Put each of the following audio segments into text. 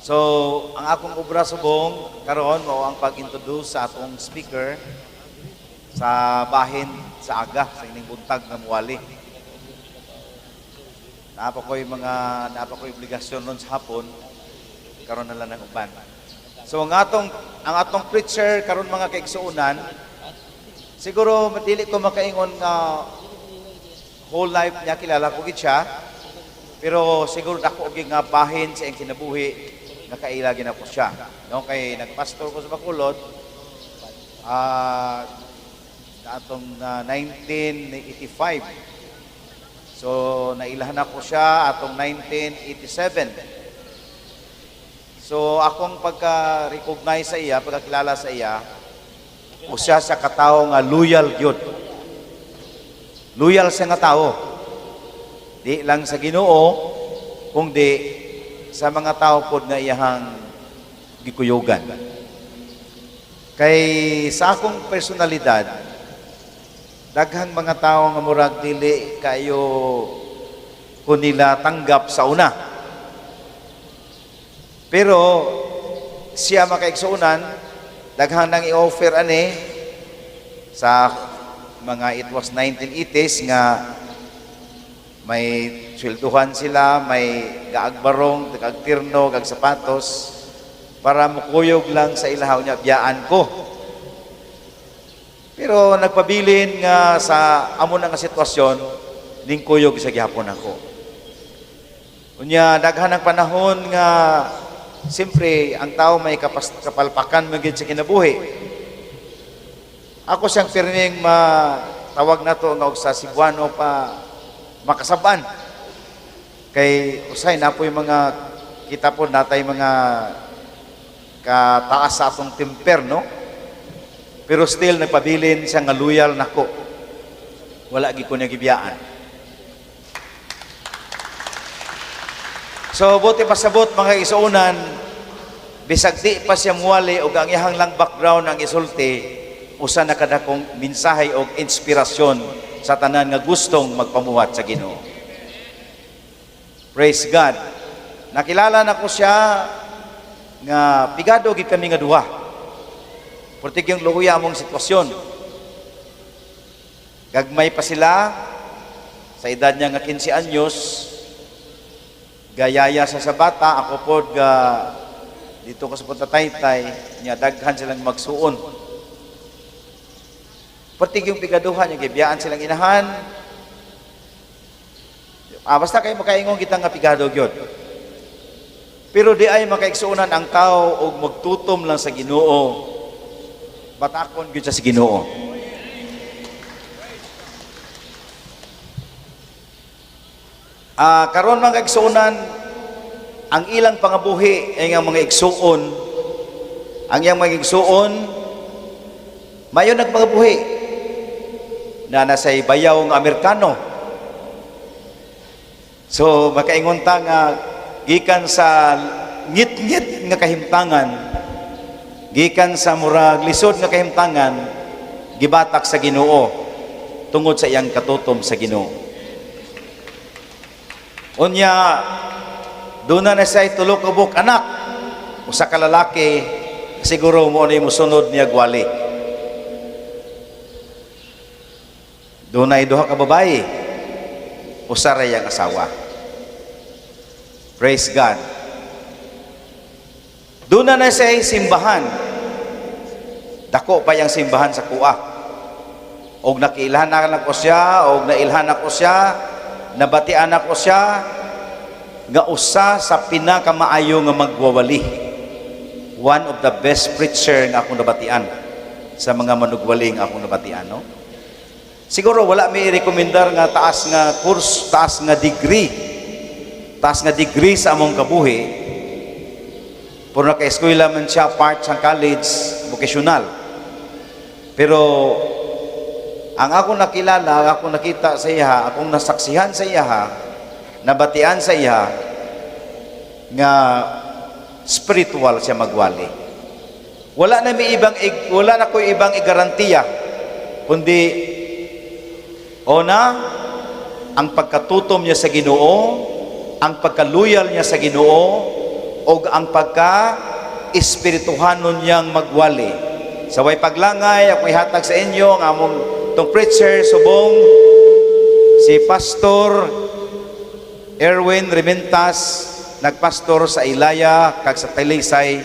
So, ang akong obra subong karon mao ang pag-introduce sa atong speaker sa bahin sa aga sa ining buntag nga muwali. Naapa ko'y obligasyon ron sa hapon karon na lang ng uban. So ang atong preacher karon mga kaigsuonan, siguro dili ko makaingon nga whole life niya kilala ko gid siya. Pero siguro dako og nga bahin sa iyang kinabuhi nga kaila ginako siya. No kay nagpastor ko sa Bacolod atong 1985. So nailahan ako siya atong 1987. So akong pagka-recognize sa iya, pagkakilala sa iya, usa sa katawo nga loyal gyud. Loyal siya nga tao. Di lang sa Ginoo, kundi sa mga tao pod nga iyahang gikuyogan. Kay sa akong personalidad, daghang mga tao nga murag dili kayo kung nila tanggap sa una. Pero siya makaigsuonan, daghang nang i-offer ani sa mga it was 1980s nga may swelduhan sila, may gaagbarong, gagtirno, gag sapatos para mukuyog lang sa ilahaw niya, biyaan ko. Pero nagpabilin nga sa amo na nga sitwasyon, ning kuyog sa gihapon ako. Unya daghan ang panahon nga siyempre ang tao may kapalpakan magid sa kinabuhi. Ako siyang pirning tawag na to nga og sa Cebuano pa makasaban. Kay usay na po yung mga kita po natay mga kataas sa atong temper, no? Pero still nagpabilin siya nga loyal nako. Wala gi ko niya gibiyaan. So buti pasabot mga isuunan, bisag di pa siya muwali og ang iyang lang background ang isulti, usa na kadakong mensahe og inspirasyon sa tanan nga gustong magpamuhat sa Ginoo. Praise God. Nakilala na ko siya nga pigado gid kami nga duha. Portig yung luhuya mong sitwasyon. Gagmay pa sila sa edad niya nga 15 anyos. Gayaya sa bata, ako pod dito ko sa Punta Taytay, niya daghan silang magsuon. Portig yung pigaduhan, yung gibiyaan silang inahan. Basta kayo makaingon kita nga pigado gyud. Pero di ay makaigsuonan ang tao og magtutom lang sa Ginoo. Batakon gyud sa Ginoo. Karon mga igsuonan, ang ilang pangabuhi ay nga mga igsuon, ang iyang mga igsuon, mayon nagpangabuhi na nasa bayaw ng Amerikano. So makaingon ta nga gikan sa ngit-ngit nga kahimtangan, gikan sa murag lisod nga kahimtangan, gibatak sa Ginoo tungod sa iyang katutom sa Ginoo. Unya doon na siya tulo ka buk anak, usa ka lalaki, siguro mo na musunod niya gwali. Doon na duha ka babae, usa ra yang asawa. Praise God. Doon na siya simbahan. Dako pa yang simbahan sa kuha. Og nakiilhan na ko siya, og nailhan ako siya, nabatian ako siya, nga usa sa pinakamaayo nga magwawali. One of the best preacher nga akong nabatian sa mga manugwali nga akong nabatian, no? Siguro wala may i-rekomendar nga taas nga course, taas nga degree sa among kabuhi. Pero naka-eskwela man siya, part sa college, vocational. Pero ang akong nakilala, akong nakita sa iya, akong nasaksihan sa iya, nabatian sa iya, nga spiritual siya magwali. Wala na ko ibang igarantiya, kundi ang pagkatutom niya sa Ginoo, ang pagkaluyal niya sa Ginoo, o ang pagka-espirituhanon niyang magwali. Sa way paglangay, ako ihatag sa inyo ang among tong preacher subong si Pastor Erwin Rementas, nagpastor sa Ilaya kag sa Talisay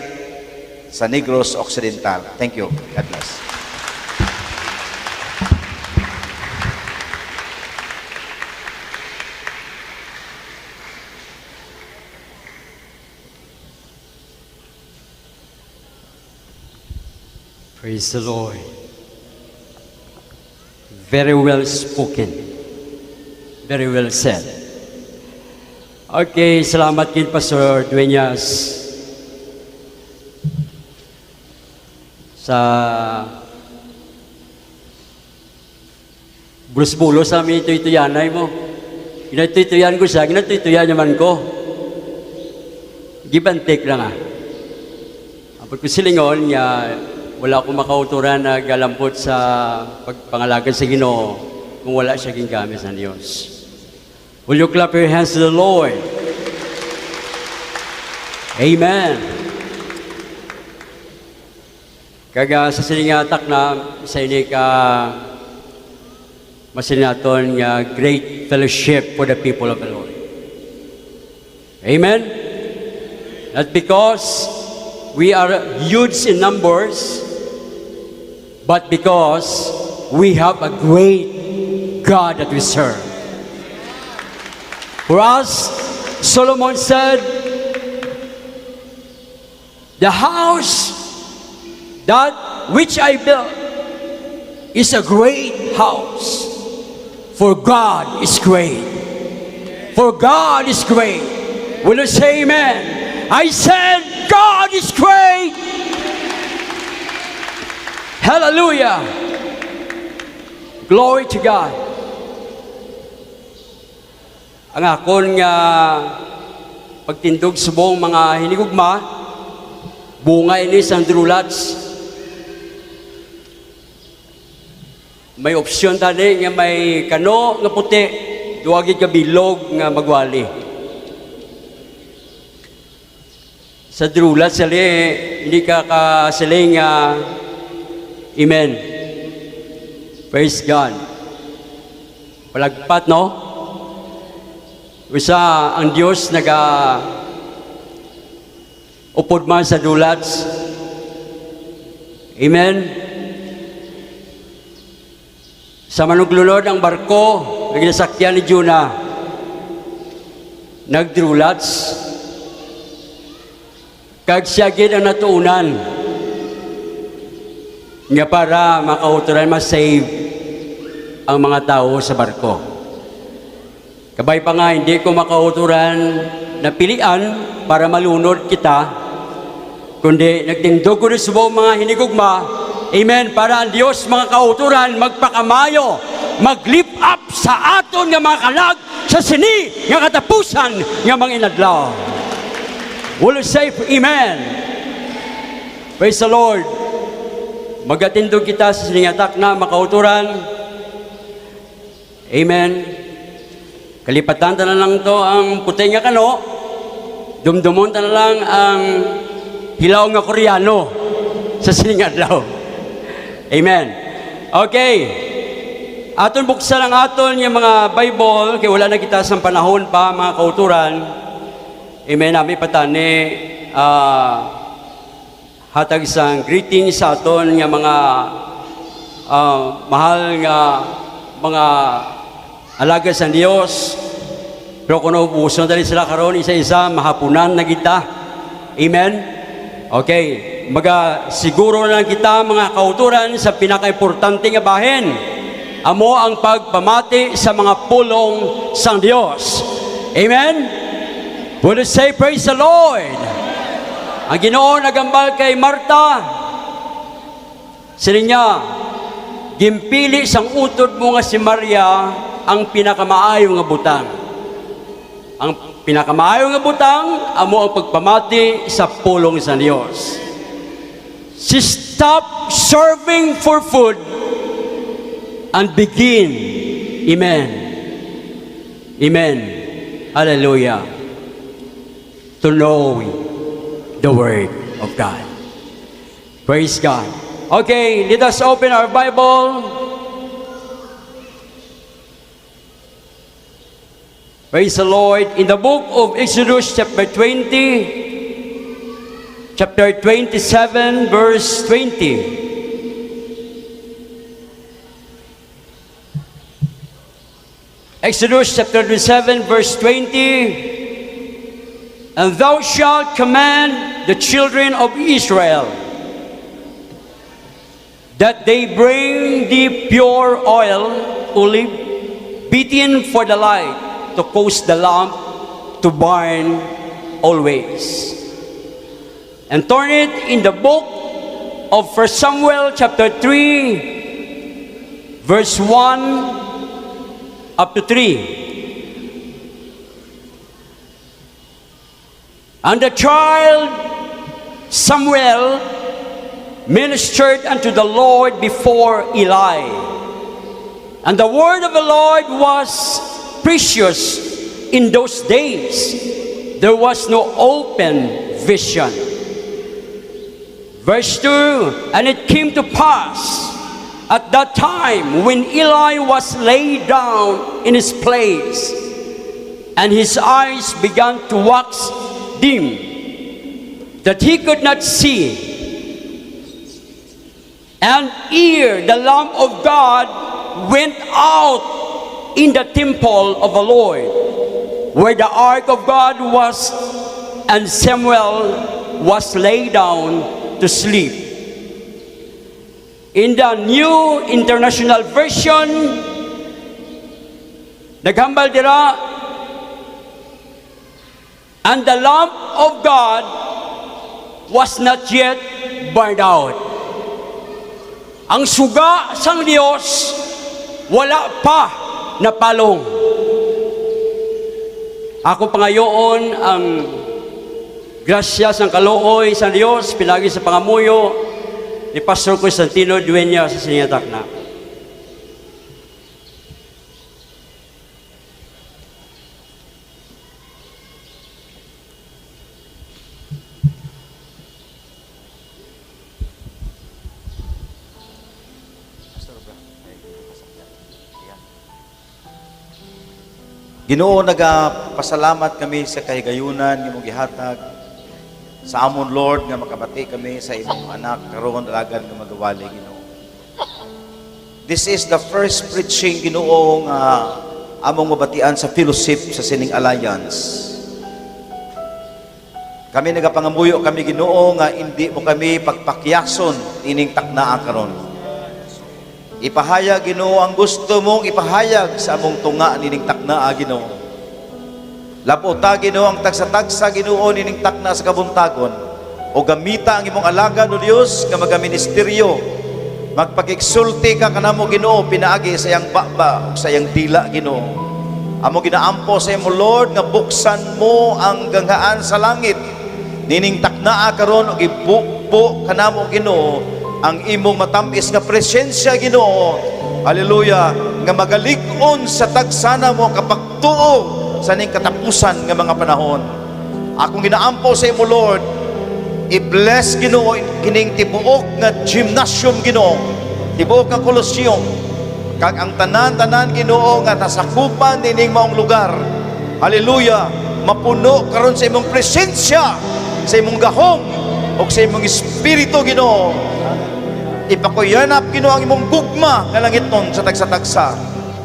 sa Negros Occidental. Thank you. God bless. Praise the Lord. Very well spoken. Very well said. Okay, salamat kin Pastor Dueñas sa bulos-bulos sa amin ito-ituyanay mo. Ginatuituyan ko siya, ginatuituyan naman ko. Give and take lang Apot ko silingon, wala akong makauturan na galampot sa pagpangalaga sa Ginoo kung wala siya gingamit sa Diyos. Will you clap your hands to the Lord? Amen. Kaga sa silingatak na sa ini ka masinaton nga great fellowship for the people of the Lord. Amen. Not because we are huge in numbers, but because we have a great God that we serve. For us, Solomon said, the house that which I built is a great house, for God is great. For God is great. Will you say amen? I said, God is great. Hallelujah. Glory to God. Ang akon nga pagtindog subong mga hinigugma, bunga ini sang drulats. May opsyon tani nga may kano nga puti, duwagid ka bilog nga magwali. Sa drulats sali, hindi ka kasiling amen. Praise God. Palagpat, no? Usa ang Diyos upod man sa dulats. Amen. Sa manuglulod ang barko, naginasakyan ni Jonah, nagdrulats. Kag siya gid ang natuunan nga para makauturan ma-save ang mga tao sa barko. Kabay pa nga, hindi ko makauturan na pilian para malunod kita, kundi nagtindog ko rin subong mga hinigugma, amen, para ang Diyos mga kauturan magpakamayo, mag-lift up sa aton nga mga kalag sa sini nga katapusan nga mga inadlaw. Will you say amen? Praise the Lord. Magatindog kita sa siningatak na makauturan. Amen. Kalipatan ta na lang to ang puti nga kano, dumdumon ta na lang ang hilaw nga Koreano sa siningadlaw. Amen. Okay. Aton buksan ang aton yung mga Bible, kaya wala na kita sa panahon pa, mga kauturan. Amen. Nami patani, hatag isang greeting sa aton nga mga mahal nga mga alaga sa Diyos. Pero kung naubuson dali sila karon isa-isa, mahapunan na kita. Amen? Okay. Siguro na kita mga kauturan sa pinaka-importante nga bahin. Amo ang pagpamati sa mga pulong sang Diyos. Amen? Will you say praise the Lord? Ang Ginoo nagambal kay Marta, sila niya, gimpili sang utod mo nga si Maria ang pinakamaayo nga butang. Ang pinakamaayo nga butang, amo ang pagpamati sa pulong sa Diyos. She stopped serving for food and begin. Amen. Amen. Hallelujah. To know the Word of God. Praise God. Okay, let us open our Bible. Praise the Lord. In the book of Exodus chapter 20, chapter 27, verse 20. Exodus chapter 27, verse 20. And thou shalt command the children of Israel that they bring thee pure oil, olive, beaten for the light, to cause the lamp to burn always. And turn it in the book of 1 Samuel chapter 3, verse 1 up to 3. And the child Samuel ministered unto the Lord before Eli. And the word of the Lord was precious in those days. There was no open vision. Verse 2, and it came to pass at that time when Eli was laid down in his place, and his eyes began to wax dim, that he could not see, and ere the lamp of God went out in the temple of the Lord, where the ark of God was, and Samuel was laid down to sleep. In the New International Version, naghambal dira, and the lamp of God was not yet burned out. Ang suga sang Diyos wala pa napalong. Ako pangayoon ang grasya sang kaluoy sang Diyos pinagi sa pangamuyo ni Pastor Constantino Dueña sa siniatakna. Ginoo, nagapasalamat kami sa kahigayunan imong gihatag sa amon Lord nga makabati kami sa imong anak karon alagan nga magawali, Ginoo. This is the first preaching, Ginoo, nga among mabatian sa fellowship sa Sining Alliance. Kami nagapangamuyo kami, Ginoo, nga hindi mo kami pagpakyason ining taknaa karon. Ipahayag, Ginoo, ang gusto mong ipahayag sa among tunga nining taknaa, Ginoo. Laputa, Ginoo, ang tagsa-tagsa, Ginoo, nining takna sa kabuntagon. O gamita ang imong alaga, no Dios, nga magaministeryo. Magpag-exulti ka kanamo, Ginoo, pinaagi sa iyang baba o sa iyang dila, Ginoo. Amo ginaampo sa imo, Lord, nga buksan mo ang ganghaan sa langit. Nining taknaa karon og ibupo kanamo, Ginoo, ang imong matamis nga presensya, Ginoo. Hallelujah, nga magalig-on sa tagsana mo kapagtuo sa ning katapusan nga mga panahon. Akong ginaampo sa imo, Lord, i-bless, Ginoo, kining tibuok nga gymnasium, Ginoo, tibuok nga kolosseum, kag ang tanan-tanan, Ginoo, nga nasakupan nining maong lugar. Hallelujah, mapuno karon sa imong presensya, sa imong gahom o sa imong espiritu, Ginoo. Ipakuyanap, Ginoo, ang imong gugma nga langiton sa tagsa-tagsa.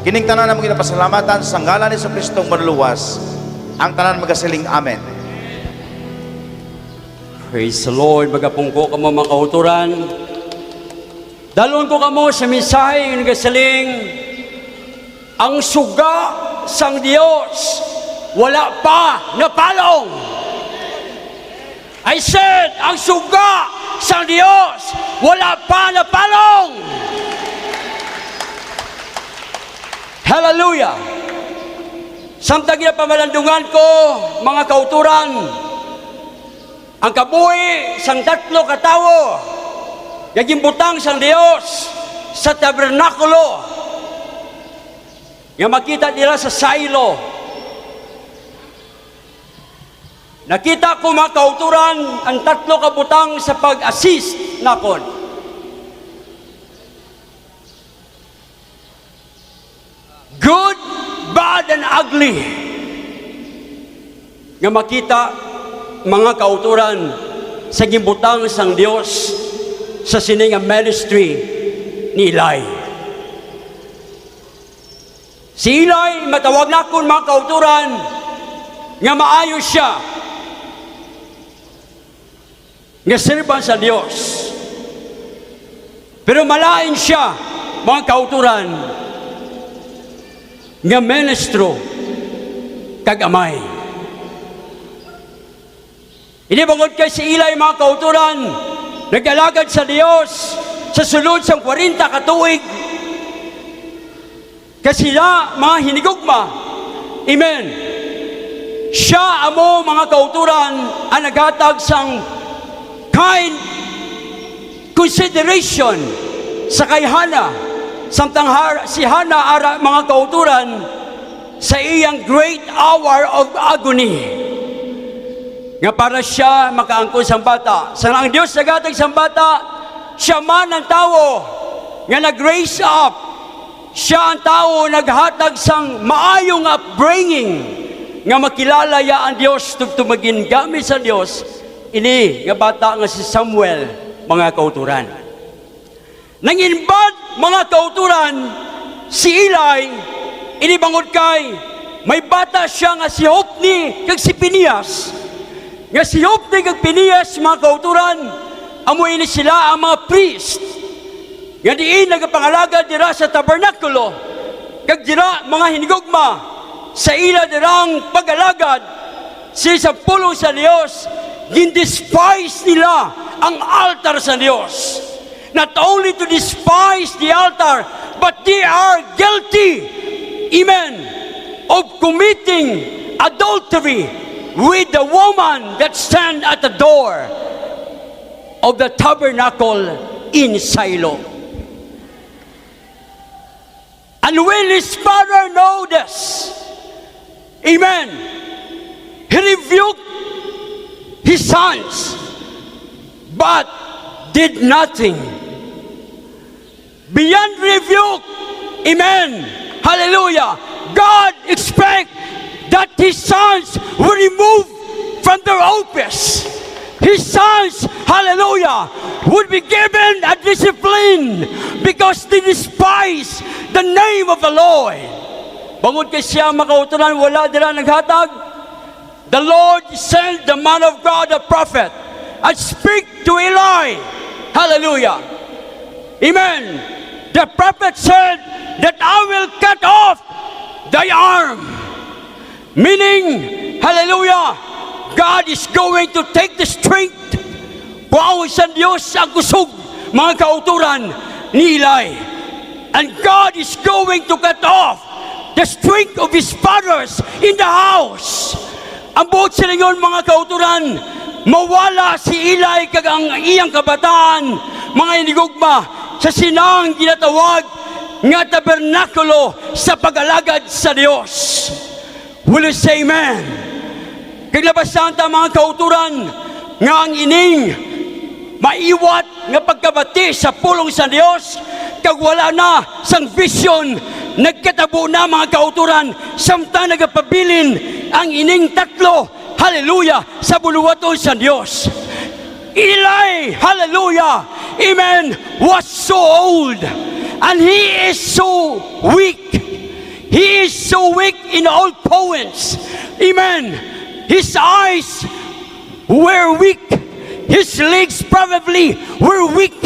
Kining tanan namong ginapasalamatan sa ngalan ni Kristong manluwas. Ang tanan magasiling amen. Praise the Lord. Magapungko ka mo mga kauturan. Dalon ko ka mo sa misahe yung nagasiling, ang suga sang Diyos wala pa napalong. I said, ang suga sang Diyos wala pa napalong. Hallelujah. Samtang pamalandungan ko, mga kauturan, ang kabuhi sang tatlo katawo, naging butang sang Diyos sa tabernakulo, nga makita nila sa silo. Nakita ko mga kauturan ang 3 kabutang sa pag-assist nakon. Good, bad, and ugly. Nga makita mga kauturan sa gibutang sang Dios sa sining ministry ni Eli. Si Eli, matawag na kon mga kauturan, nga maayo siya, nga serban sa Dios. Pero malain siya, mga kauturan, nga ministro kagamay. Inibangod kay si Eli, mga kauturan, nag-alagad sa Dios sa sulod sang 40 katuig. Kasi sila, mga hinigugma, amen, siya amo mga kauturan ang naghatag sang kind consideration sa kay Hana, samtang si Hana ara mga kauturan sa iyang great hour of agony nga para siya makaangkon sang bata. Sa ang Dios naghatag sang bata, siya man ang tao nga nag-raise up, siya ang tao naghatag sang maayong upbringing nga makilala ya ang Dios tugtumagin gamit sa Dios. Ini nga bata nga si Samuel, mga kauturan. Nanginbad mga kauturan si Eli, inibangod kay may bata siya nga si Hopni kag si Pinias. Nga si Hopni kag Pinias, mga kauturan, amoy ni sila ang mga priest. Nga diin nagapangalaga dira sa tabernakulo, kag dira mga hinigugma sa ila dirang pag-alagad sa pulong sa Dios, gindespise nila ang altar sa Dios. Not only to despise the altar, but they are guilty, amen, of committing adultery with the woman that stand at the door of the tabernacle in Shiloh. And when his father know this, amen, he rebuked his sons, but did nothing. Beyond rebuke, amen, hallelujah, God expect that his sons will remove from their office. His sons, hallelujah, would be given a discipline because they despise the name of the Lord. Bangod kay siya makauturan, wala dira naghatag. The Lord sent the man of God, the prophet, and speak to Eli. Hallelujah. Amen. The prophet said that I will cut off thy arm. Meaning, hallelujah, God is going to take the strength. Wow, sa Diyos ang kusog, mga kauturan ni Eli. And God is going to cut off the strength of his fathers in the house. Ang buot sila yun, mga kauturan, mawala si Eli kag ang iyang kabataan, mga inigugma, sa sinang ginatawag nga tabernakulo sa pag-alagad sa Diyos. Will you say amen? Kag labasan ta, mga kauturan, nga ang ining maiwat nga pagkabati sa pulong sa Diyos, kag wala na sang vision, nagkatabo na, mga kauturan, samtang nagapabilin ang ining tatlo, hallelujah, sa buluwaton sa Diyos. Eli, hallelujah, amen, was so old, and he is so weak. He is so weak in all points. Amen. His eyes were weak. His legs probably were weak.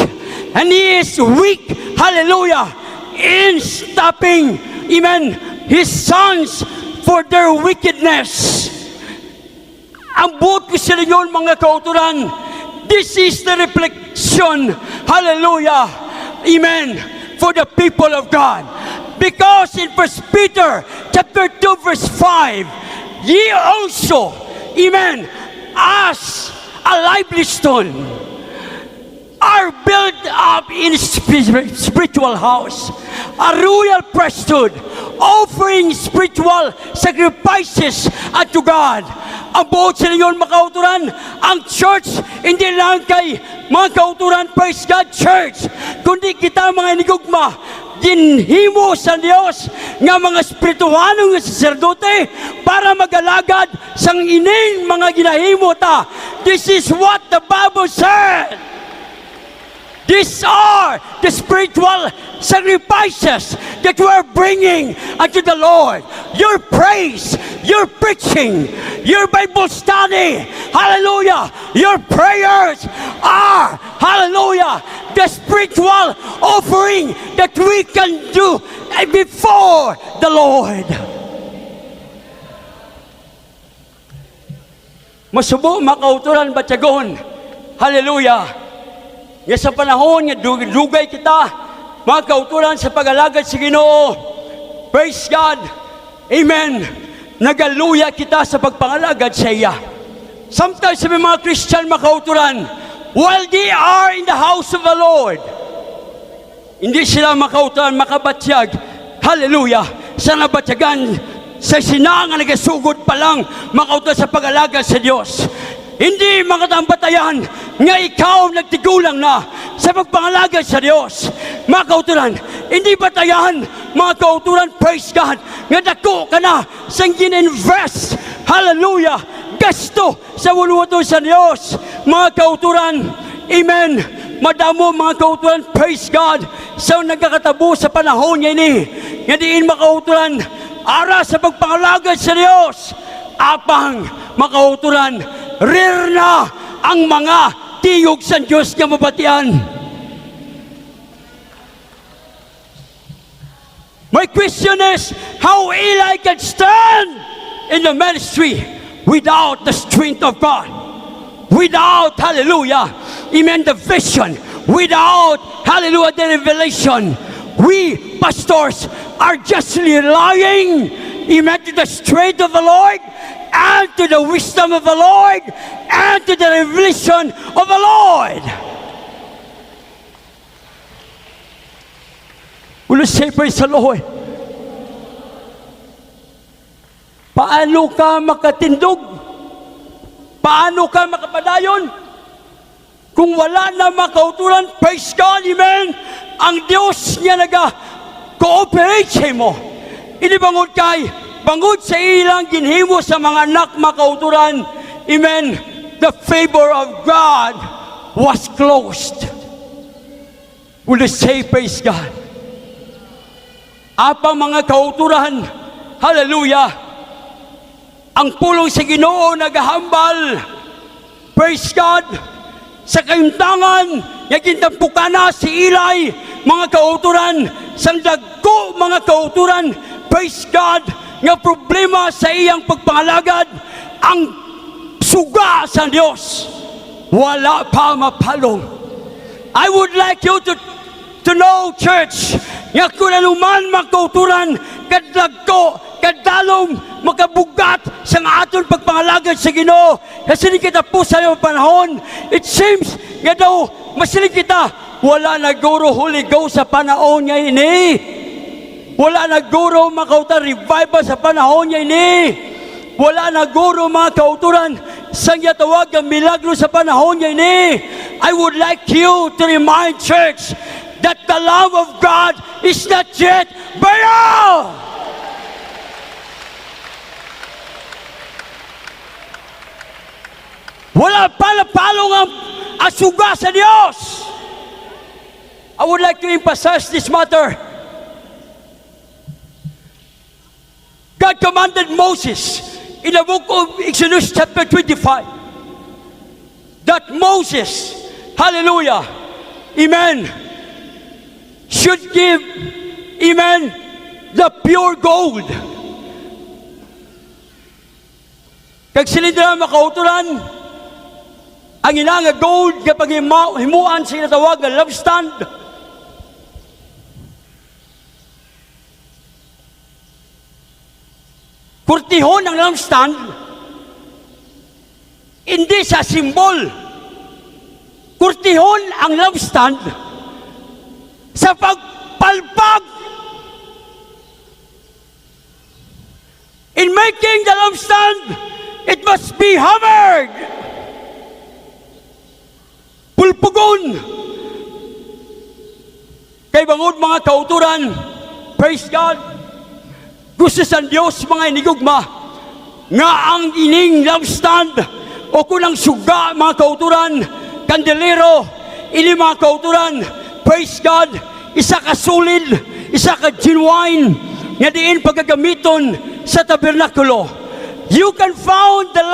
And he is weak, hallelujah, in stopping, amen, his sons for their wickedness. Ang buot ko sila yun, mga kauturan, this is the reflection, hallelujah, amen, for the people of God. Because in 1 Peter chapter 2 verse 5, ye also, amen, as a lively stone, are built up in spiritual house, a royal priesthood, offering spiritual sacrifices unto God, ang buot sa inyo mga kauturan. Ang church, hindi lang kay mga kauturan, praise God, church, kundi kita mga inigugma, ginhimo sa Dios nga mga espirituhanong nga saserdote para magalagad sang ining mga ginahimo ta. This is what the Bible said. These are the spiritual sacrifices that we are bringing unto the Lord. Your praise, your preaching, your Bible study, hallelujah, your prayers are, hallelujah, the spiritual offering that we can do before the Lord. Masubo makauturan batyagon, hallelujah. Nga sa panahon nga dugay kita, mga kauturan sa pag-alagad sa Ginoo. Praise God. Amen. Nagaluya kita sa pagpangalagad sa iya. Sometimes sa mga Christian mga kauturan, while they are in the house of the Lord, hindi sila mga kauturan makabatyag, hallelujah, sa nabatyagan sa sinangan nagasugod pa lang mga kauturan sa pag-alagad sa Diyos. Hindi makatambatayan nga ikaw nagtigulang na sa pagpangalagad sa Diyos. Mga kauturan, hindi batayan, mga kauturan, praise God, nga dako ka na sa gin-invest, hallelujah, gasto sa wuluwato sa Diyos. Mga kauturan, amen, madamo mga kauturan, praise God, sa nagkakatabo sa panahon niya ini, nga diin mga kauturan, ara sa pagpangalagad sa Diyos, apang mga kauturan, rare na ang mga tiyog sa Diyos nga mabatian. My question is, how Eli can stand in the ministry without the strength of God? Without, hallelujah, amen, the vision. Without, hallelujah, the revelation. We, pastors, are just relying, amen, to the strength of the Lord, and to the wisdom of the Lord, and to the revelation of the Lord. Will you say praise the Lord? Paano ka makatindog? Paano ka makapadayon? Kung wala na makauturan, praise God, amen, ang Diyos niya nag-cooperate sa mo. Inibangod kay, bangod sa ilang ginhimo sa mga anak makauturan, amen, the favor of God was closed. Will you say praise God? Apang mga kauturan, hallelujah, ang pulong sa Ginoo nagahambal, praise God, sa kaimtangan, yagintampukan na si Eli, mga kauturan, sang dagko mga kauturan, praise God, nga problema sa iyang pagpangalagad, ang suga sa Diyos, wala pa mapalong. I would like you to know, church, nga kung anuman makauturan, kadlagko, kadalom, makabugat sa aton pagpangalagad sa Ginoo, kasi di kita po sa iyong panahon, it seems, nga daw, masilig kita, wala naguro Holy Ghost sa panahon niya ini. Wala naguro mga kauturan, revival sa panahon niya ini. Wala naguro mga kauturan, sang yatawag ang milagro sa panahon niya ini. I would like you to remind, church, that the love of God is not yet born. Wala palapalong ang asuga sa Diyos. I would like to emphasize this matter. God commanded Moses in the book of Exodus chapter 25 that Moses, hallelujah, amen, should give, amen, the pure gold. Kag silindra makauturan, ang inanga gold kapag himuan sa inatawag na love stand. Kurtihon ang love stand, hindi sa simbol. Kurtihon ang love stand sa pagpalpag. In making the love stand, it must be hammered. Pulpugon. Kay bangod mga kauturan, praise God, gusto sa Diyos mga inigugma, nga ang ining lampstand, o kunang suga mga kauturan, kandelero, ini mga kauturan, praise God, isa ka solid, isa ka genuine, nga diin pagkagamiton sa tabernakulo. You can found the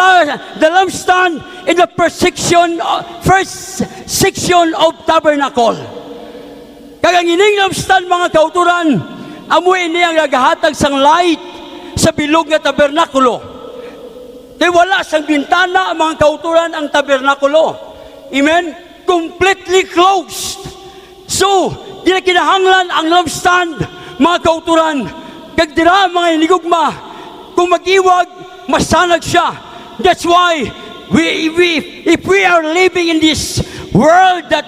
lampstand in the first section of tabernacle. Kagang ining lampstand mga kauturan, amoy ini ang naghahatag sang light sa bilog nga tabernakulo. Kaya wala sang bintana mga kauturan ang tabernakulo. Amen? Completely closed. So, kinahanglan ang lampstand mga kauturan. Kagdira mga inigugma, kung mag-iwag, masanag siya. That's why if we are living in this world that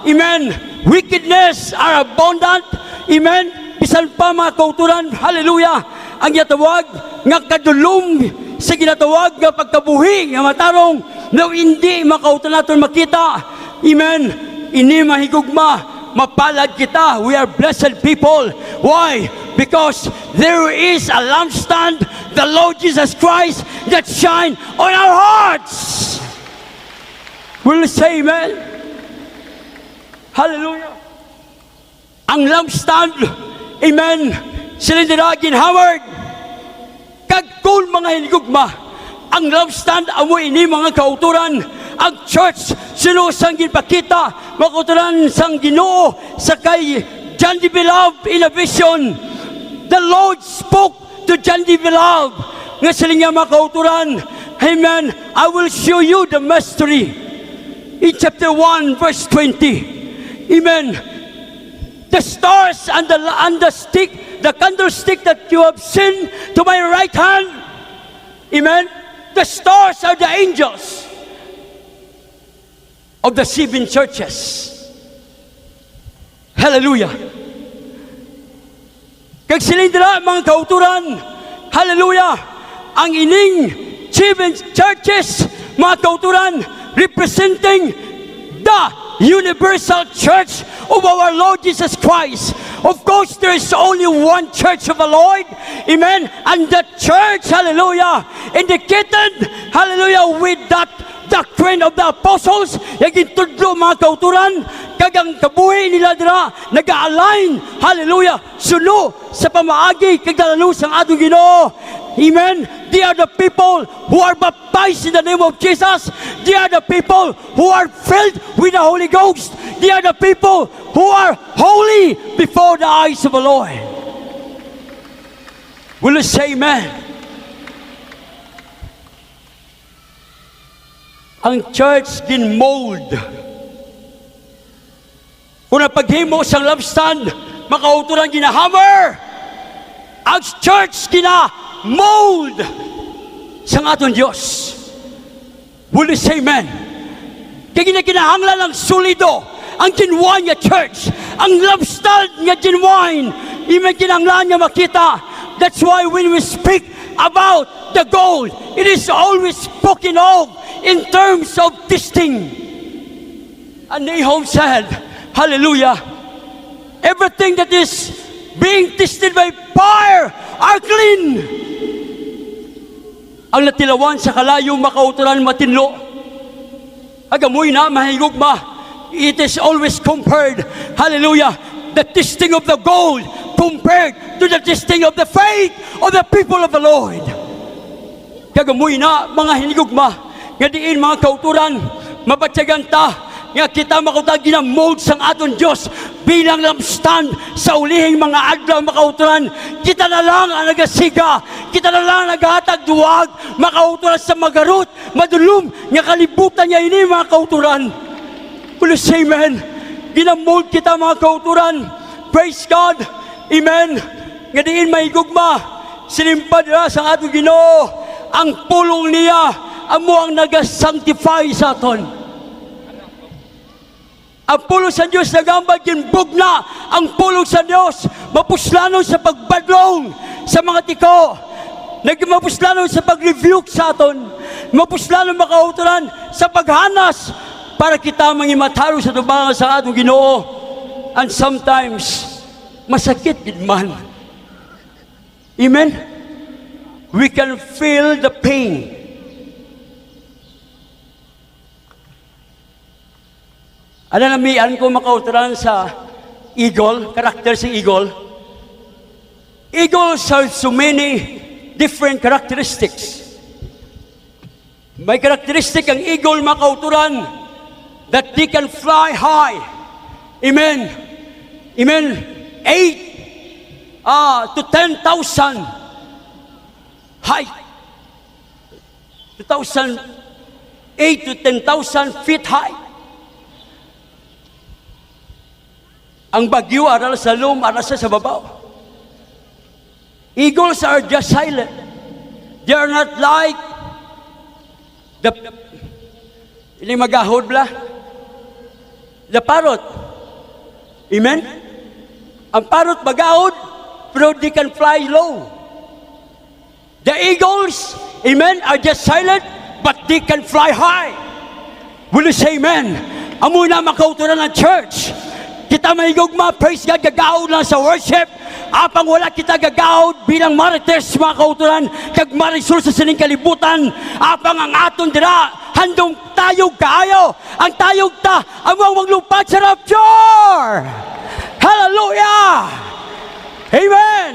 amen, wickedness are abundant, amen, bisan pa mga kauturan, hallelujah, ang yatawag nga kadulong sa ginatawag nga pagkabuhi nga matarong na hindi makautan natin makita, amen, ini mahigugma, mapalad kita. We are blessed people. Why? Because there is a lampstand, the Lord Jesus Christ, that shine on our hearts. Will you say amen? Hallelujah. Ang lampstand, amen, sila nila ginhaward. Kagkul mga hinigugma, ang lampstand, amo ini mga kauturan, ang church, sinusang ginpakita, mga kauturan sang Ginoo, sa kay John the Beloved in a vision. The Lord spoke to John the Beloved, nga sila nga mga kauturan, amen, I will show you the mystery. In chapter 1, verse 20. Amen. The stars and the stick, the candlestick that you have seen to my right hand, amen. The stars are the angels of the 7 churches. Hallelujah. Kag silindra mga kauturan, hallelujah. Ang ining 7 churches, mga kauturan, representing the universal church of our Lord Jesus Christ. Of course, there is only one church of the Lord, amen, and the church, hallelujah, indicated, hallelujah, with that doctrine of the apostles, yung intudlo mga kauturan, kagang kabuhi nila dira, nag-align, hallelujah, suno sa pamaagi, kagdalalo sang atong Ginoo. Amen. They are the people who are baptized in the name of Jesus. They are the people who are filled with the Holy Ghost. They are the people who are holy before the eyes of the Lord. Will you say amen? Ang church din mold. Kung napaghimo sa lampstand, makauturan ginahammer. Ang church mold sa aton Diyos. Will you say amen? Kaya kinahanglan ang solido, ang genuine nga church, ang lampstand nga genuine, even kinahanglan nga makita. That's why when we speak about the gold, it is always spoken of in terms of testing. And Nahum said, hallelujah, everything that is being tested by fire are clean. Ang natilawan sa kalayong makauturan matinlo, agamoy na mahigugma, it is always compared, hallelujah, the testing of the gold compared to the testing of the faith of the people of the Lord. Kagamoy na mga hinigugma, nga diin mga kauturan, mabatyagan ta, nga kita makutag ginamold sang aton Diyos bilang lampstand sa ulihing mga adlaw makauturan. Kita na lang ang nagasiga, kita na lang naghatag duwag, makauturan sa magarot, madulom, nga kalibutan niya ini mga kauturan. Will you say amen? Ginamold kita mga kauturan. Praise God. Amen. Nga diin mahigugma, sinimpad na sa atong Ginoo, ang pulong niya, amo ang nagasanctify sa aton. Ang pulong sa Diyos nagambag, ginbog na ang pulong sa Diyos, mapuslanon sa pagbadlong sa mga tiko. nagmapuslalo sa pag-rebuke sa aton, mapuslalo makauturan sa paghanas para kita mangimataro sa tubangan sa atong Ginoo. And sometimes masakit gid man. Amen. We can feel the pain. Ano namian ko makauturan sa eagle, karakter sa eagle. Eagles have so many different characteristics. May karakteristik ang eagle makauturan that they can fly high. Amen. Amen. 8 to 10,000 height. 8 to 10,000 feet high. Ang bagyo aral sa lum, aral sa babaw. Eagles are just silent. They are not like the ini magahod bla. The parrot. Amen? Ang parrot magahod, pero they can fly low. The eagles, amen, are just silent, but they can fly high. Will you say amen? Amo na makauturan ng church. Kita may gugma, praise God, gagawad lang sa worship. Apang wala kita gagawad bilang martyrs, mga kauturan, kag marisul sa sining kalibutan. Apang ang aton dira, handong tayog kaayo. Ang tayog ta, amang maglupad sa rapture. Hallelujah! Amen!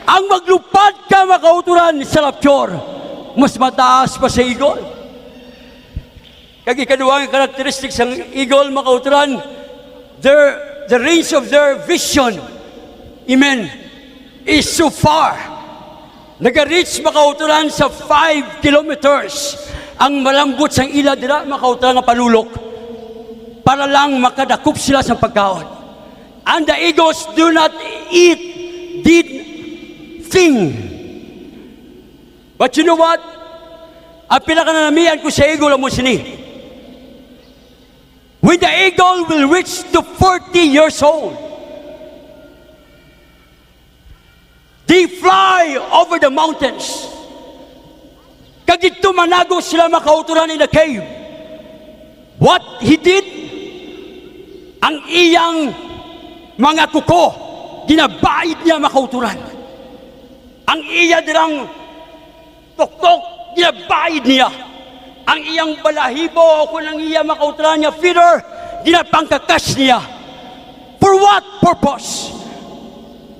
Ang maglupad ka, mga kauturan, sa rapture, mas mataas pa sa eagle. Kag ikaduhang characteristics ng eagle, mga kauturan, the range of their vision, amen, is so far. Nag-reach makauturan sa 5 kilometers. Ang malambot sang ila dira makauturan nga palulok para lang makadakop sila sa pagkaon. And the eagles do not eat dead thing. But you know what? Ang pinakananamihan ko sa eagle mo sini. When the eagle will reach to 40 years old, they fly over the mountains. Kag dito manago sila makauturan in the cave. What he did, ang iyang mga kuko, ginabaid niya makauturan. Ang iya dirang tuktok, ginabaid niya. Ang iyang balahibo, kung ang iya makauturan niya, feeder, ginapangkakas niya. For what purpose?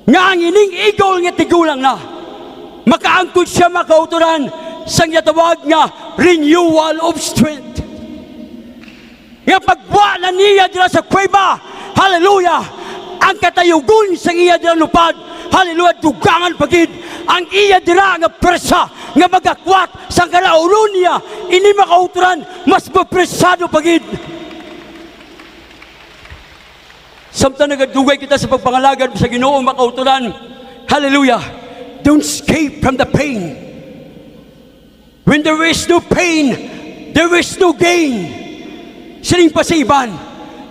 Nga ang ining eagle nga tigulang na, makaangkod siya makauturan sa tawag nga renewal of strength. Nga pagwa na niya dila sa kuweba, hallelujah, ang katayugon sa iya dila lupad, hallelujah, dugangan pagid, ang iya dila nga presa, nga magakwat sa kalauron niya, ini makauturan, mas mapresado pagid. Samtang nagadugay kita sa pagpangalagad sa Ginoo makauturan, hallelujah, don't escape from the pain. When there is no pain, there is no gain. Siling pasiban,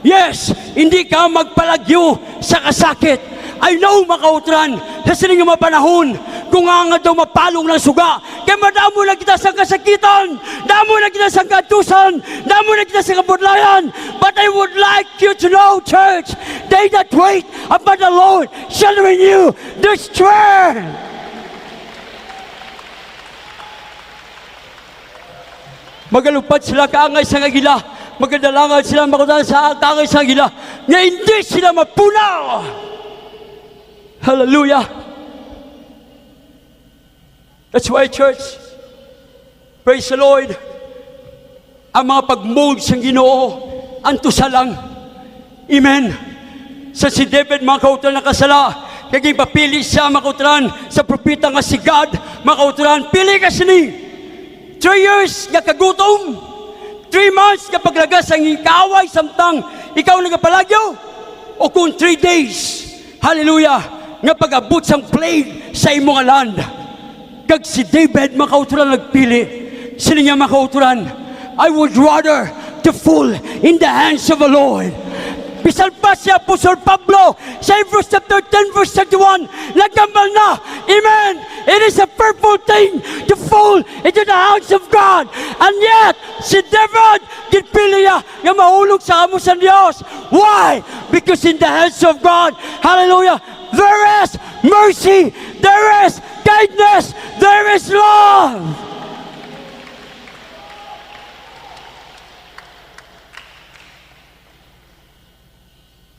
yes, hindi ka magpalagyo sa kasakit. I know makauturan, sa siling mga panahon, kung nga daw mapalong ng suga, kaya madamo na kita sa kasakitan, damo na kita sa katusan, damo na kita sa kabudlayan. But I would like you to know, church, they that wait upon the Lord shall renew their strength. Magalupad sila kaangay sa agila, magadalangan sila makutan sa kaangay sa agila, na hindi sila mapunaw. Hallelujah. That's why, church, praise the Lord, ang mga pag-mold sa Ginoo, anto sa lang. Amen. Sa si David, mga kauturan na kasala, kaging papili siya, mga kauturan, sa propita nga si God, mga kauturan, pili ka sini. 3 years nga kagutom, 3 months nga paglagas ang ikaway, samtang ikaw nagapalagyo, o kung 3 days, hallelujah, nga pag-abot sang plague sa imong land. Kag si David makauturan nagpili, sila niya makauturan, I would rather to fall in the hands of the Lord Bisan pa si Apostol Pablo sa Hebrews chapter 10 verse 31, nagambal na. Amen. It is a purple thing to fall into the hands of God. And yet, si David, gitpili niya nga mahulog sa amo sa Diyos. Why? Because in the hands of God, hallelujah, there is mercy, there is kindness, there is love.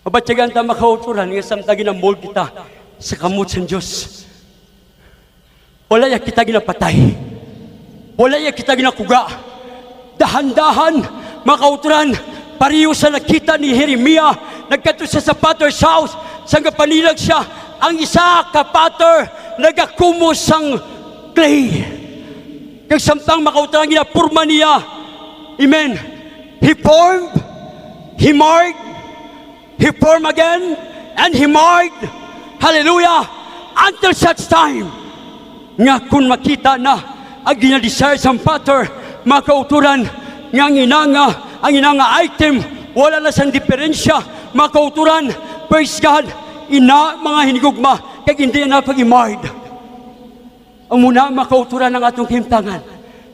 Mabatyagan ta makauturan nga samtagi na mold kita sa kamot sa Diyos. Wala ya kita ginapatay. Wala ya kita ginakuga. Dahan-dahan, makauturan, pariyo sa nakita ni Jeremia, nagkato siya sa potter's house, sang kapanilag siya, ang isa ka potter, nagakumos sang clay. Kag samtang makauturan, ginapurma niya. Amen. He formed, he marked, he formed again, and he marked. Hallelujah. Until such time, nga kung makita na ang ginadesire sa potter, mga kauturan, nga ang inanga item, wala na sang diferensya, mga kauturan, praise God, mga hinigugma, kag hindi na pag-imard. Ang muna, mga kauturan ng atong himtangan.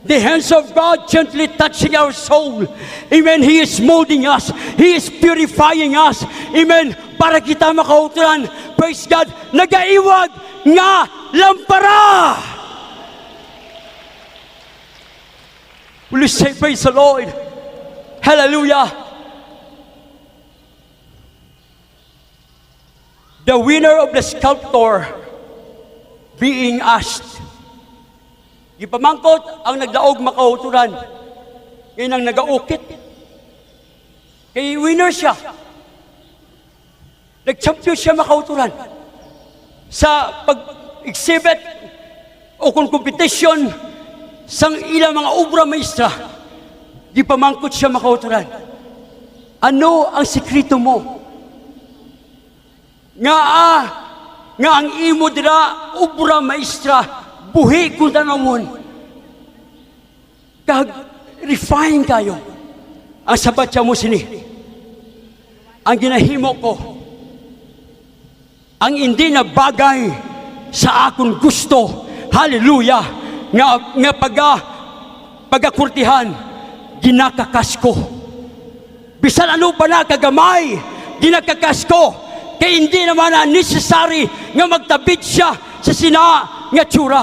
The hands of God gently touching our soul. Amen. He is molding us. He is purifying us. Amen. Para kita makauturan. Praise God. Nagaiwag nga lampara. Will you say praise the Lord? Hallelujah. The winner of the sculptor being asked, ipamangkot ang nagdaog makauturan. Ngayon ang nagaukit. Kaya winner siya. Nag-champion siya makauturan. Sa pag-exhibit o kung competition sang ilang mga obra maestra, ipamangkot siya makauturan. Ano ang sikreto mo? Nga ang imo dira obra maestra, buhi kung tanawon. Kag refine kayo. Ang sabat siya mo sini. Ang ginahimo ko, ang hindi na bagay sa akong gusto. Hallelujah. Nga pagakurtihan, ginakakas ko. Bisan ano ba na kagamay, ginakakas ko. Kaya hindi naman na necessary nga magtabit siya sa sina nga tsura.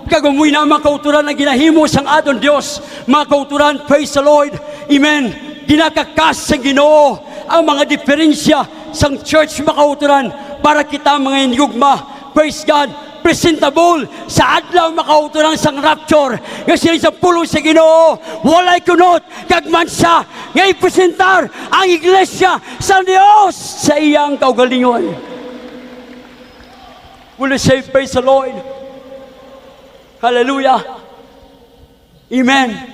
Kagamoy na mga kauturan na ginahimo sang aton Diyos. Mga kauturan, praise the Lord. Amen. Ginakakas sa Ginoo ang mga diferensya sang church, mga kauturan, para kita mga hinigugma, praise God, presentable sa adlaw, mga kauturan, sang rapture. Nga sila sa pulong sa Ginoo, walay kunot, kagmansa, nga ipresentar ang iglesia sa Diyos sa iyang kaugalingon. Will you say praise the Lord? Hallelujah. Amen.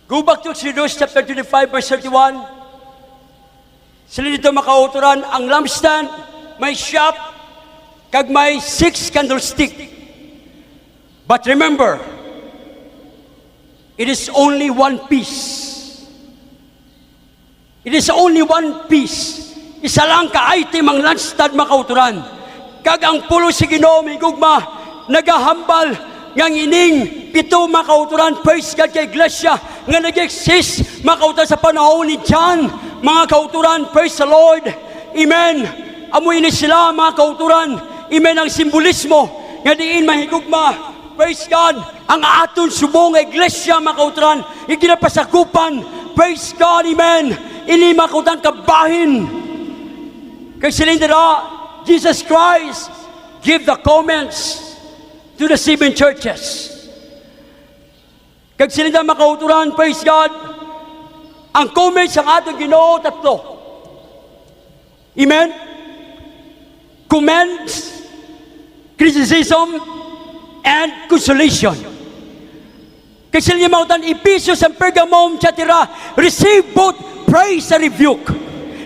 Go back to Exodus chapter 25 verse 31. Sila dito makauturan, ang lampstand may shop, kag may 6 candlestick. But remember, it is only one piece. It is only one piece. Isa lang ka-item ang lampstand makauturan. Kag ang pulo si Ginoo may gugma, nagahambal ngang ining pito makauturan, praise God kay iglesia nga nag-exist makauturan sa panahon ni John, mga kauturan, praise the Lord. Amen. Amoy ni sila mga kauturan. Amen. Ang simbolismo nga diin mahigugma, praise God, ang aton subong nga iglesia mga kauturan, iginapasakupan, praise God. Amen. Ini mga kauturan kabahin kay silindira Jesus Christ give the comments to the 7 churches. Kag silindira mga kauturan, praise God, ang comments ang ating Ginoo tatlo. Amen. Comments, criticism, and consolation. Kasi niya mautan, Ephesus and Pergamum, Thyatira, receive both praise and rebuke.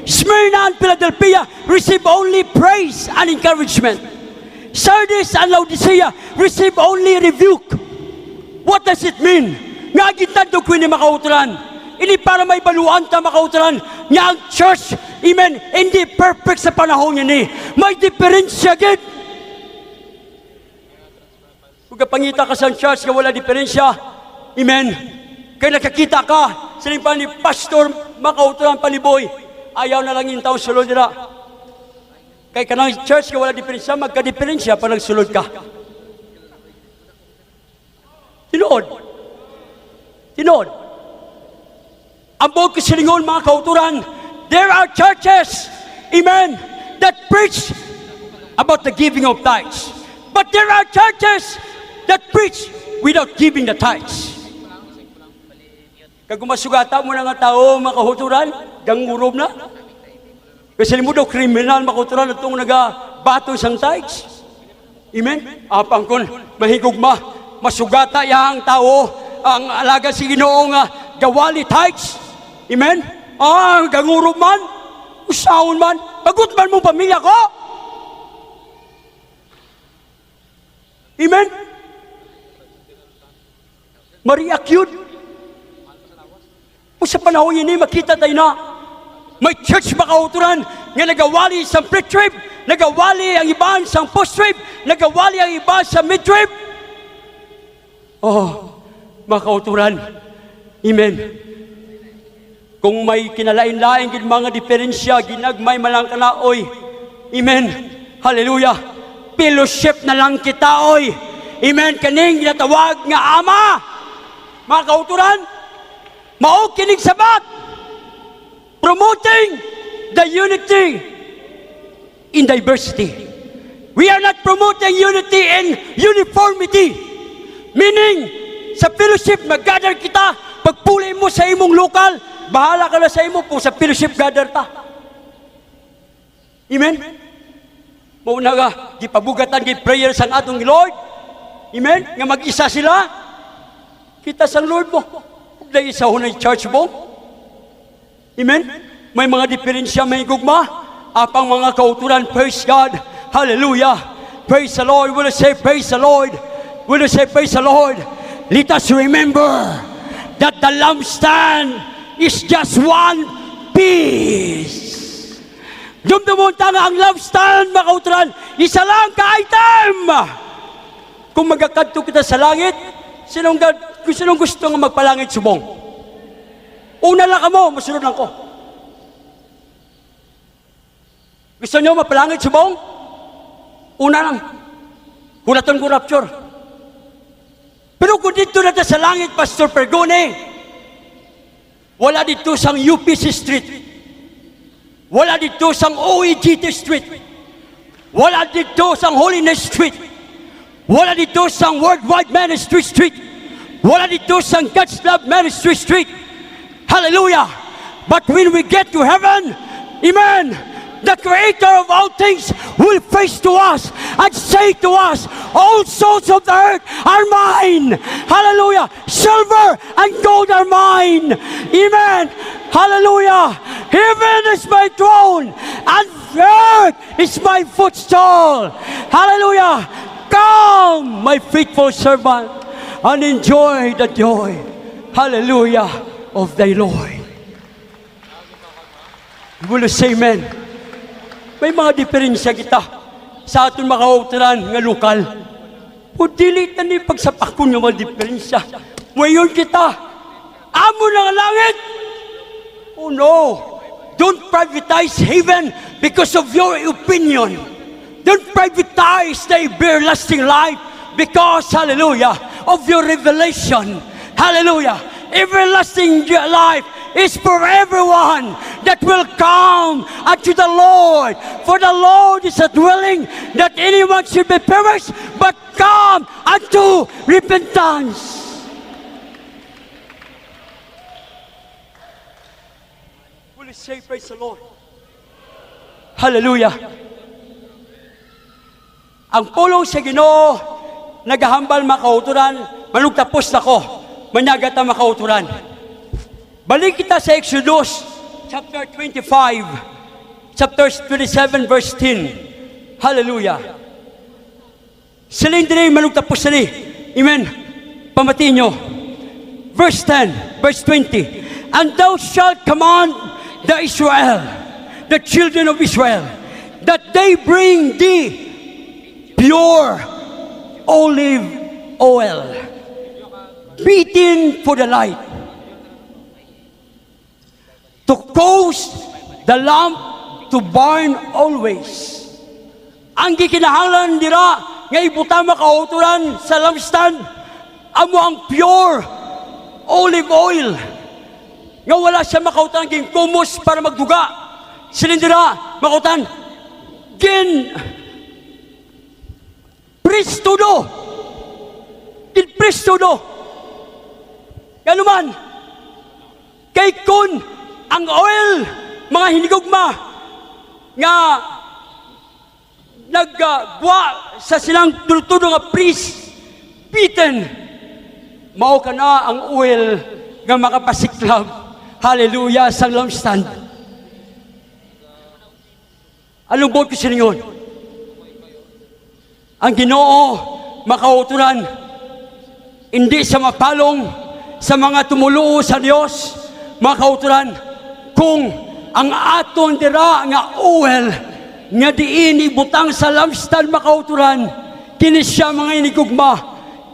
Smyrna and Philadelphia, receive only praise and encouragement. Sardis and Laodicea, receive only rebuke. What does it mean? Nga gintando ko ni makauturan. Ini para may baluan ta makauturan. Nga ang church, amen, hindi perfect sa panahon niya ni. May diferensya gid. Kung kapangita ka sa church nga wala diferensya, amen, kaya nakakita ka, silimpan ni Pastor makauturan paniboy, ayaw na lang yung tao sulod nila. Kaya ka ng church nga wala diferensya, magka-diferensya pa nagsulod ka. Tinood. Ang buong kasilingon, mga kauturan, there are churches, amen, that preach about the giving of tithes. But there are churches that preach without giving the tithes. Kag masugata mo na nga tao, mga kauturan, gangurob na. Kasi mo daw kriminal, mga kauturan, na itong nagabato sang tithes. Amen? Apang kon, mahigugma, masugata yang tao, ang alaga si Ginoong gawali tithes. Amen? Gangurob man, usaon man, bagut man mong pamilya ko. Amen? Maria cute. O sa panahon yun, makita tayo na may church makauturan nga nagawali sa pre-trib, nagawali ang iba sa post-trib, nagawali ang iba sa mid-trib. Oh, makauturan. Amen. Kung may kinalain-lain gid mga diferensya, ginagmay malang kanaoy. Amen. Hallelujah. Fellowship na lang kita, oy. Amen. Kaning ginatawag nga ama. Mga kauturan, mao kining sabat. Promoting the unity in diversity. We are not promoting unity in uniformity. Meaning, sa fellowship, mag-gather kita, pagpuli mo sa imong lokal, bahala ka na sa imo po, sa fellowship gather ta. Amen? Mauna nga, gipabugatan, gi-prayer sang atong Lord. Amen? Nga mag-isa sila. Kita sang Lord mo. Dahil isa ho na church mo. Amen? May mga diferensya, may gugma. Apang mga kauturan, praise God. Hallelujah. Praise the Lord. Will you say praise the Lord? Will you say praise the Lord? Let us remember that the lampstand is just one piece. Dumdumon tanga ang lampstand, mga kauturan, isa lang ka-item. Kung magkakadto kita sa langit, sinong gusto nga magpalangit subong? Una lang ka mo, masunod lang ko. Gusto nyo mapalangit subong? Una lang. Hulaton ko rapture. Pero kung dito na sa langit, Pastor Pergone, wala dito sang UPC Street. Wala dito sang OEGT Street. Wala dito sang Holiness Street. Wala dito sang Worldwide Ministry Street. Wala dito sang God's Love Ministry Street. Hallelujah! But when we get to heaven, amen, the Creator of all things will face to us and say to us, all souls of the earth are mine. Hallelujah! Silver and gold are mine. Amen. Hallelujah! Heaven is my throne and earth is my footstool. Hallelujah! Come, my faithful servant, and enjoy the joy, hallelujah, of thy Lord. Will you say amen? May mga diferensya kita sa aton mga kauturan nga lokal. O dili na ni pagsapakon nga mga diferensya. Ngayon kita, amo na nga langit. Oh no, don't privatize heaven because of your opinion. Don't privatize the everlasting life because, hallelujah, of your revelation. Hallelujah. Everlasting life is for everyone that will come unto the Lord. For the Lord is not willing that anyone should be perished, but come unto repentance. Will you say praise the Lord? Hallelujah. Ang pulong sa Ginoo, naghahambal makauturan, manugtapos na ko. manyagat ang makauturan. Balik kita sa Exodus chapter 25, chapter 27, verse 10. Hallelujah. Silindri manugtapos sali. Amen. Pamatiin nyo. Verse 10, verse 20. And thou shalt command the Israel, the children of Israel, that they bring thee pure olive oil, beaten for the light, to cause the lamp to burn always. Ang gikinahanglan dira nga ibutang makauturan sa lampstand amo ang pure olive oil nga wala siya makautan ging kumos para magduga. Silindira makautan gin pristudo. Gin pristudo. Ano man kay kun ang oil mga hinigugma nga nagbuwa sa silang tulo-tulo nga priest beaten, mao ka na ang oil nga makapasiklab, hallelujah, sa lampstand. Anong buot ko sa ninyo? Ang Ginoo makauturan, hindi sa mapalong sa mga tumuluo sa Dios, makauturan kung ang aton dira nga oil nga diin ibutang sa lampstand makauturan, kini siya mga inigugma,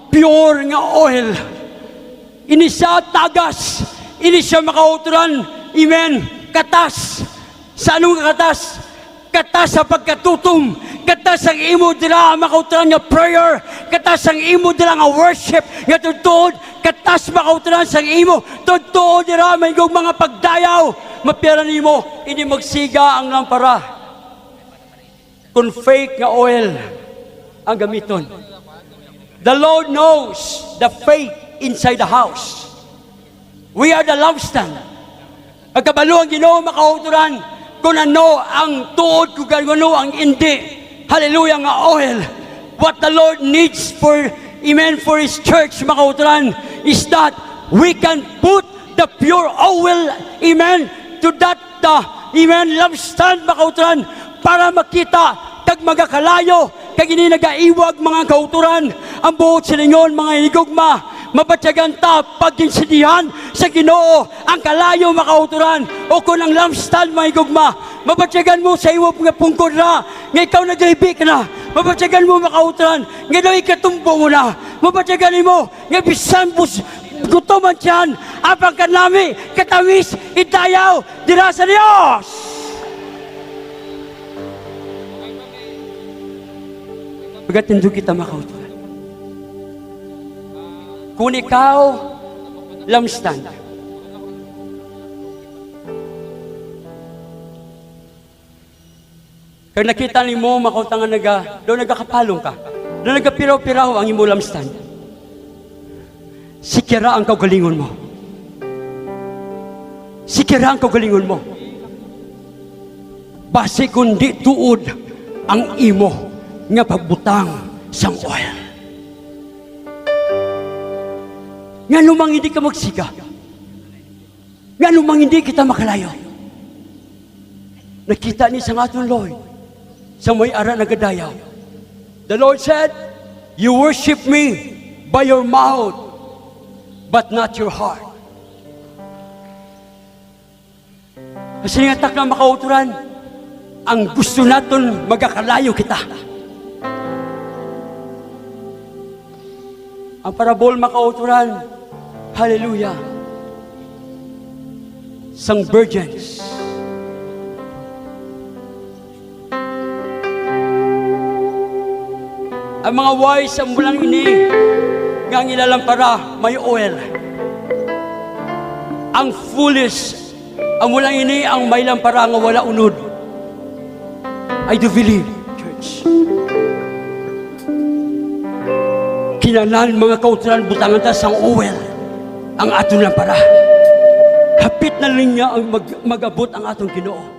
pure nga oil. Ini siya tagas, ini siya makauturan, amen, katas. Sa anong katas? Katas sa pagkatutom, katas ang imo dira makauturan nga prayer, katas ang imo dira nga worship, nga tutod, katas makauturan sa imo, tutod dira may mga pagdayaw, mapira nimo, ini magsiga ang lampara. Kung fake nga oil ang gamiton. The Lord knows the faith inside the house. We are the lampstand. Pagkabalo ang Ginoo makauturan kung ano ang tuod, kung ano ang hindi. Hallelujah nga oil. What the Lord needs for, amen, for His church makauturan is that we can put the pure oil, amen, to that, amen, lampstand makauturan para makita kag magakalayo kag ini nagaiwag mga kauturan ang buot sa lingon mga inigugma mapatyagan ta pagkinsidihan sa Ginoo ang kalayo makauturan o kung ang lampstand mga inigugma mapatyagan mo sa iwag nga pungkod na nga ikaw nagaibi ka na mapatyagan mo makauturan nga daw ikatumbo mo na mapatyagan mo nga bisan gutoman siyan apang kanami katawis itayaw dira sa Dios. Pagkatindo kita makauturan. Kung ikaw, lampstand. Kaya nakita ni mo, makautangan doon nagkakapalong ka. Doon nagkapiraw-piraw ang imo lampstand. Sikira ang kaugalingon mo. Sikira ang kaugalingon mo. Base kundi tuod ang imo nga pagbutang sang oil. Nga lumang hindi ka magsiga. Nga lumang hindi kita makalayo. Nakita ni sang aton Lord sa may ara nagadayaw. The Lord said, you worship me by your mouth, but not your heart. Kasi nga tak na makauturan, ang gusto naton magakalayo kita. Ang parabol makauturan, hallelujah, sang virgins. Ang mga wise ang mulang ini, nga ang ilalampara, may oil. Ang foolish, ang mulang ini, ang may lampara, nga wala unod. I do believe, church. Kinanan mga kauturan butangan ta sang oil ang aton lampara. Hapit na linya ang mag-abot ang atong Ginoo.